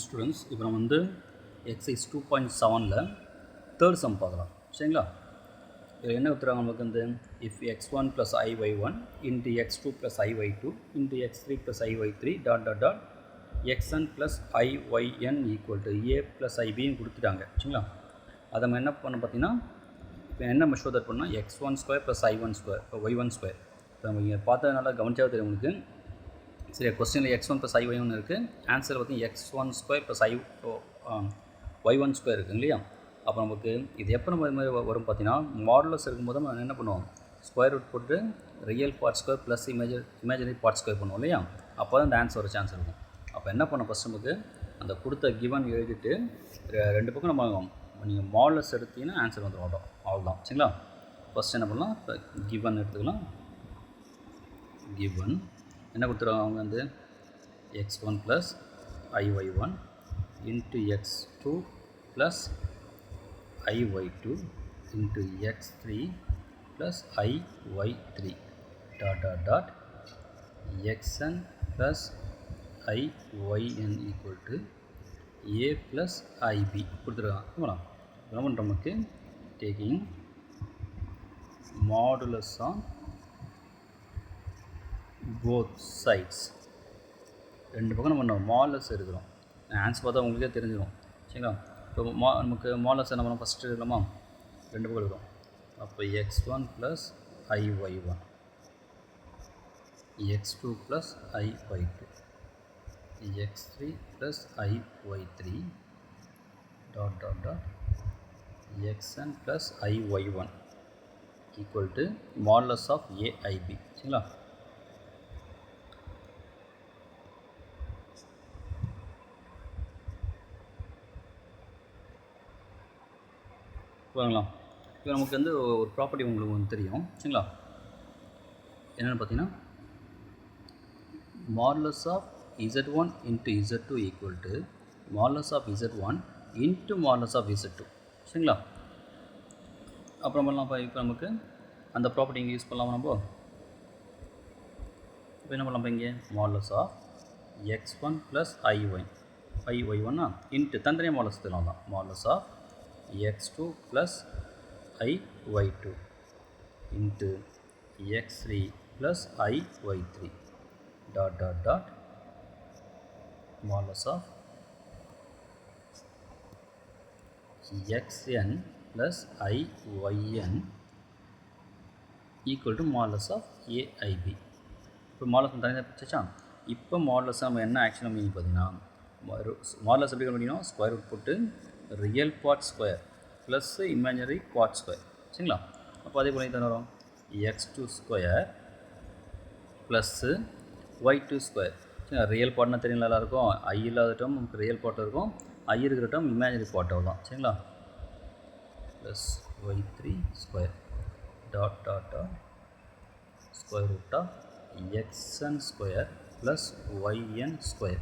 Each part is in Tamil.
ஸ்டூடெண்ட்ஸ் இப்போ நம்ம வந்து எக்ஸைஸ் 2.7ல் தேர்ட் சம் பார்க்கலாம் சரிங்களா. இதில் என்ன கொடுத்துருவாங்க நமக்கு வந்து if x1 + iy1 into x2 + iy2 into x3 + iy3 dot dot dot xn + iyn equal to a + ibன்னு கொடுத்துட்டாங்க சரிங்களா. அதை நம்ம என்ன பண்ண பார்த்தீங்கன்னா இப்போ என்ன மெஷர் தட் பண்ணால் x1² + i1² இப்போ y1². இப்போ நம்ம இங்கே பார்த்ததுனால கவனிச்சாவே தெரியும் உங்களுக்கு. சரி, கொஸ்டினில் x1 + iy1 இருக்குது, ஆன்சர் பார்த்தீங்கன்னா x1² + y1² இருக்குது இல்லையா. அப்போ நமக்கு இது எப்போ நம்ம இது மாதிரி வரும் பார்த்தீங்கன்னா மாடுலஸ் இருக்கும்போது நம்ம என்ன பண்ணுவோம், ஸ்கொயர் ரூட் போட்டு real part square plus imaginary part square பண்ணுவோம் இல்லையா. அப்போ தான் இந்த ஆன்சர் வர சான்ஸ் இருக்கும். அப்போ என்ன பண்ணோம், ஃபஸ்ட் நமக்கு அந்த கொடுத்த கிவன் எழுதிட்டு ரெண்டு பக்கம் நம்ம நீங்கள் மாடுலஸ் எடுத்தீங்கன்னா ஆன்சர் வந்துடும் அவ்வளோதான் சரிங்களா. ஃபஸ்ட் என்ன பண்ணலாம், இப்போ கிவன் எடுத்துக்கலாம். கிவன் என்ன கொடுத்துருவாங்க அவங்க வந்து x1 + iy1 into x2 + iy2 into x3 + iy3 dot dot dot xn + iyn equal to a + ib கொடுத்துருக்காங்க. என்ன பண்ணுறோம், நமக்கு taking modulus on both sides, ரெண்டு பக்கம் நம்ம மாடுலஸ் எடுக்கிறோம். ஆன்சர் பார்த்தா உங்களுக்கே தெரிஞ்சிடும் சரிங்களா. இப்போ நமக்கு மாடுலஸ் என்ன பண்ணோம், ஃபஸ்ட்டு இருக்கலாமா, ரெண்டு பக்கம் எடுக்கிறோம். அப்போ x1 + iy1 x2 + iy2 x3 + iy3 dot dot dot xn + iy1 equal to modulus of aib சரிங்களா. வாங்கலாம். இப்போ நமக்கு வந்து ஒரு ப்ராப்பர்ட்டி உங்களுக்கு வந்து தெரியும் சரிங்களா. என்னென்னு பார்த்தீங்கன்னா modulus of z1 into z2 equal to modulus of z1 into modulus of z2 சரிங்களா. அப்புறம் பண்ணலாம். இப்போ நமக்கு அந்த ப்ராப்பர்ட்டி இங்கே யூஸ் பண்ணலாமா நம்ம. இப்போ என்ன பண்ணலாம், இப்போ இங்கே modulus of x1 + iy1 into தனித்தனியாக மாடுலஸ் தெரியலாம் தான் modulus of x2 + iy2 into x3 + iy3 dot dot dot modulus of xn + iyn equal to modulus of aib. இப்போ மாடுலஸ் தனியாக பிடிச்சா இப்போ மாடுலஸ் நம்ம என்ன ஆக்ஷன் மீனிங் பார்த்தீங்கன்னா மாடுலஸ் எப்படி கண்டுபிடிக்கணும், ஸ்கொயர் ரூட் போட்டு real part square plus imaginary part square சரிங்களா. அப்போ அதே போல் தானே வரும் x2² ப்ளஸ்ஸு y2² சரிங்களா. ரியல் பார்ட்னா தெரியுங்களா எல்லாருக்கும், ஐ இல்லாத டேர்ம் நமக்கு ரியல் பார்ட் இருக்கும், ஐ இருக்கிற டேர்ம் இமேஜினரி பார்ட் அவ்வளோதான் சரிங்களா. Plus y3² dot dot dot square root of xn² + yn²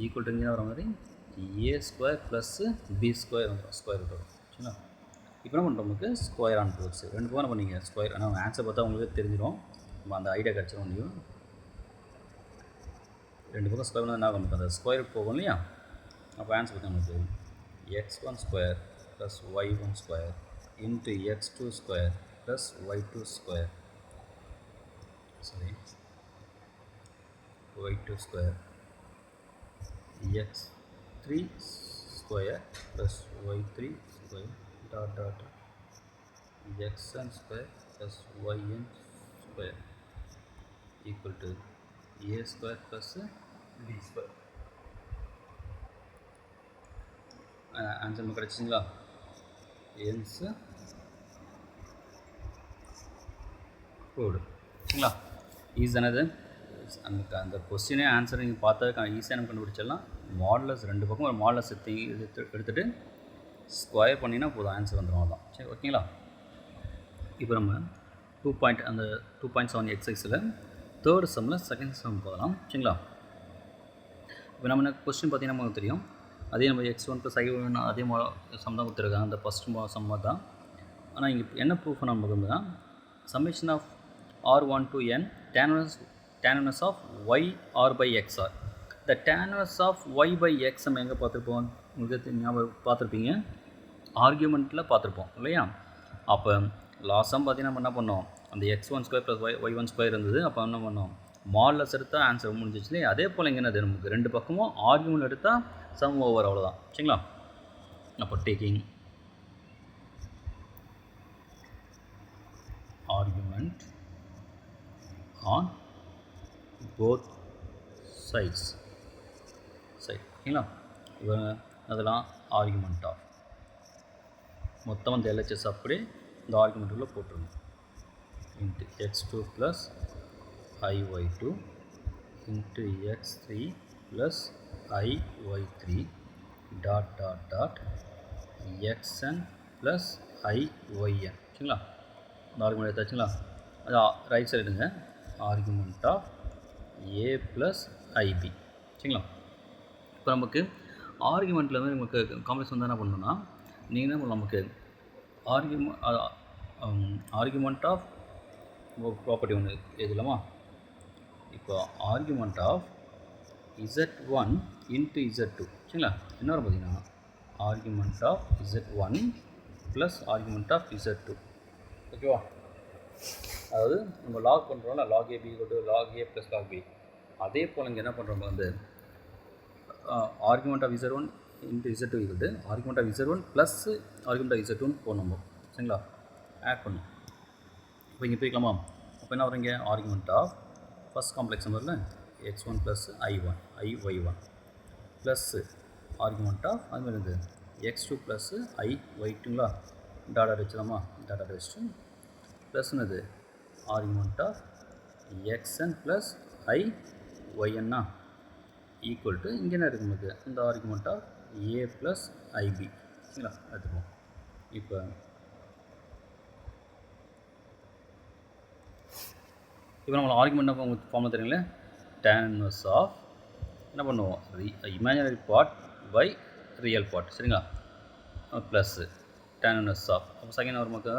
equal to இங்கே வர மாதிரி a² + b² ஸ்கொயர் ரூட் வரும் சரிங்களா. இப்போ என்ன பண்ணுறோம், நமக்கு ஸ்கொயர் ஆன் போட்ஸ் ரெண்டு பக்கம் என்ன பண்ணிங்க ஸ்கொயர். ஆனால் ஆன்சர் பார்த்தா உங்களுக்கு தெரிஞ்சிடும், நம்ம அந்த ஐடியா கிடச்சிடும் முடியும். ரெண்டு பக்கம் ஸ்கொயர் பண்ணால் என்ன நமக்கு அந்த ஸ்கொயர் போகும் இல்லையா. அப்போ ஆன்சர் பார்த்தா நமக்கு x1² + y1² into x2² + y2² சரி y2² x3² + y3² dot dot xn² + yn² equal to a² + b². Answer நமக்கு கிடச்சிங்களா. என்ஸு கோடு சரிங்களா. ஈஸியானது அந்த கொஸ்டினே ஆன்சர் நீங்கள் பார்த்தா ஈஸியாக நம்ம கண்டுபிடிச்சிடலாம். மாடுலஸ் ரெண்டு பக்கம் ஒரு மாடுலஸ் எடுத்துகிட்டு ஸ்கொயர் பண்ணிங்கன்னா போதும், ஆன்சர் வந்துடும் அதான் சரி ஓகேங்களா. இப்போ நம்ம 2.7 எக்ஸசைஸில் தேர்ட் சம்மில் செகண்ட் சம் போகலாம் சரிங்களா. இப்போ நம்ம கொஸ்டின் பார்த்தீங்கன்னா நமக்கு தெரியும், அதே நம்ம x1 + i1 அதே சம் தான் கொடுத்துருக்காங்க, அந்த ஃபஸ்ட் சம் தான். ஆனால் இங்கே என்ன ப்ரூஃப் நமக்கு வந்துன்னா summation of r1 to n tan inverse of y r by xr the tan inverse of y by x நம்ம எங்கே பார்த்துருப்போம்? உங்களுக்கு ஞாபகம் பார்த்துருப்பீங்க, ஆர்கியூமெண்ட்டில் பார்த்துருப்போம் இல்லையா? அப்போ லாஸ்ட் சம் பார்த்தீங்கன்னா நம்ம என்ன பண்ணோம், அந்த x1² + y1² இருந்தது. அப்போ என்ன பண்ணோம், மாடலஸ் எடுத்தால் ஆன்சர் முடிஞ்சிச்சு இல்லையா? அதே போல் இங்கே என்னது, நமக்கு ரெண்டு பக்கமும் ஆர்கியூமெண்ட் எடுத்தால் சம் ஓவர், அவ்வளோதான். சரிங்களா? அப்போ taking argument on both sides சரி, ஓகேங்களா? இப்போ அதெல்லாம் ஆர்கியூமெண்ட் ஆஃப் மொத்தம் அந்த எல்ஹெச்எஸ் அப்படியே இந்த ஆர்குமெண்ட்டுக்குள்ளே போட்டுருங்க. Into x2 + iy2 into x3 + iy3 dot dot dot xn + iyn. சரிங்களா? இந்த ஆர்குமெண்ட் எடுத்தாச்சுங்களா? அது ரைட் சைடுங்க, ஆர்குமெண்ட் ஆஃப் a + ib. சரிங்களா? இப்போ நமக்கு ஆர்குமெண்ட்டில் வந்து நமக்கு காம்ப்ளெக்ஸ் வந்து என்ன பண்ணணும்னா, நீங்கள் நமக்கு ஆர்குமெண்ட் ஆஃப் ப்ராப்பர்ட்டி ஒன்று எழுதலாமா? இப்போ argument of z1 into z2. சரிங்களா? என்ன வரும் பார்த்தீங்கன்னா, argument of z1 plus argument of z2. ஓகேவா? அதாவது நம்ம லாக் பண்ணுறோம்ல, log a b = log a + log b. அதே போல் இங்கே என்ன பண்ணுறோம் வந்து, argument of z1 into z2 = argument of z1 plus argument of z2 போடணும். சரிங்களா? ஆட் பண்ணும். இப்போ இங்கே போய்க்கலாமா? அப்போ என்ன வரீங்க, ஆர்குமெண்ட் ஆஃப் ஃபஸ்ட் காம்ப்ளெக்ஸ் நம்பரில் x1 + iy1 plus argument of அது மாதிரி இருக்குது x2 + iy2ங்களா? டாட்டா வச்சுலாமா? டாட்டா வச்சுட்டு ப்ளஸ் என்னது, argument of xn + iyn equal to இங்கே என்ன இருக்குது நமக்கு, இந்த ஆர்குமெண்ட் ஆஃப் a + ib. சரிங்களா? எடுத்துப்போம். இப்போ நம்ம ஆர்குமெண்ட் உங்களுக்கு ஃபார்முலா தெரியுங்களே, tan inverse ஆஃப் என்ன பண்ணுவோம், imaginary part by real part. சரிங்களா? ப்ளஸ் tan inverse ஆஃப், அப்போ செகண்ட் ஒரு நமக்கு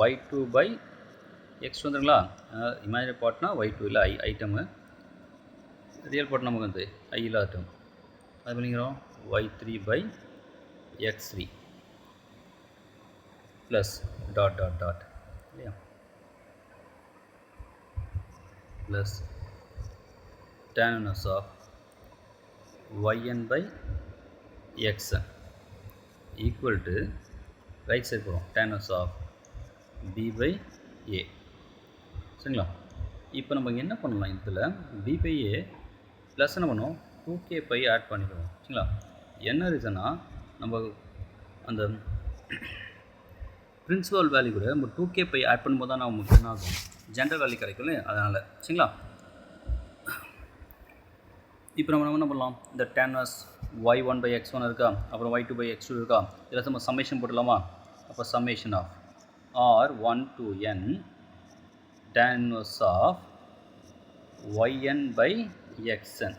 y2 பை x வந்துருங்களா? இமேஜினரி பார்ட்னா y2 இல்லை ஐட்டமு, ரியல் பார்ட் நமக்கு வந்து ஐ இல்லாத டேர்ம். அது பண்ணிக்கிறோம் y3 by x3 plus dot dot dot இல்லையா? Plus tan inverse of yn by xn equal to right side போகிறோம், tan inverse of b by a. சரிங்களா? இப்போ நம்ம என்ன பண்ணலாம், இதில் b பை a ப்ளஸ் என்ன பண்ணுவோம், 2k பை ஆட் பண்ணிடுவோம். சரிங்களா? என்ன ரீசன்னா, நம்ம அந்த பிரின்சிபல் வேல்யூ கூட நம்ம 2k பை ஆட் பண்ணும்போது தான் நமக்கு என்ன ஆகும், ஜென்ரல் வேல்யூ கிடைக்கும். அதனால் சரிங்களா? இப்போ நம்ம என்ன பண்ணலாம், இந்த tan inverse y1 by x1 இருக்கா, அப்புறம் y2 பை x2 இருக்கா, இதில் நம்ம சம்மேஷன் போட்டுடலாமா? அப்போ summation of r1 to n tan inverse of yn by xn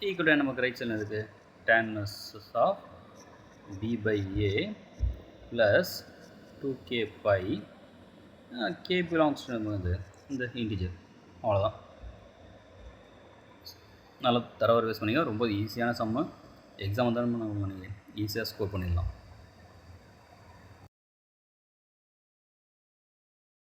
equal நமக்கு ரைட் சைடில் இருக்குது tan inverse of b by a plus 2k by k belongs to வந்து இந்த இன்டிஜர். அவ்வளோதான். நல்லா தரவை ரிவைஸ் பண்ணிங்க. ரொம்ப ஈஸியான சம்மு, எக்ஸாம் வந்து நம்ம ஈஸியாக ஸ்கோர் பண்ணிடலாம்.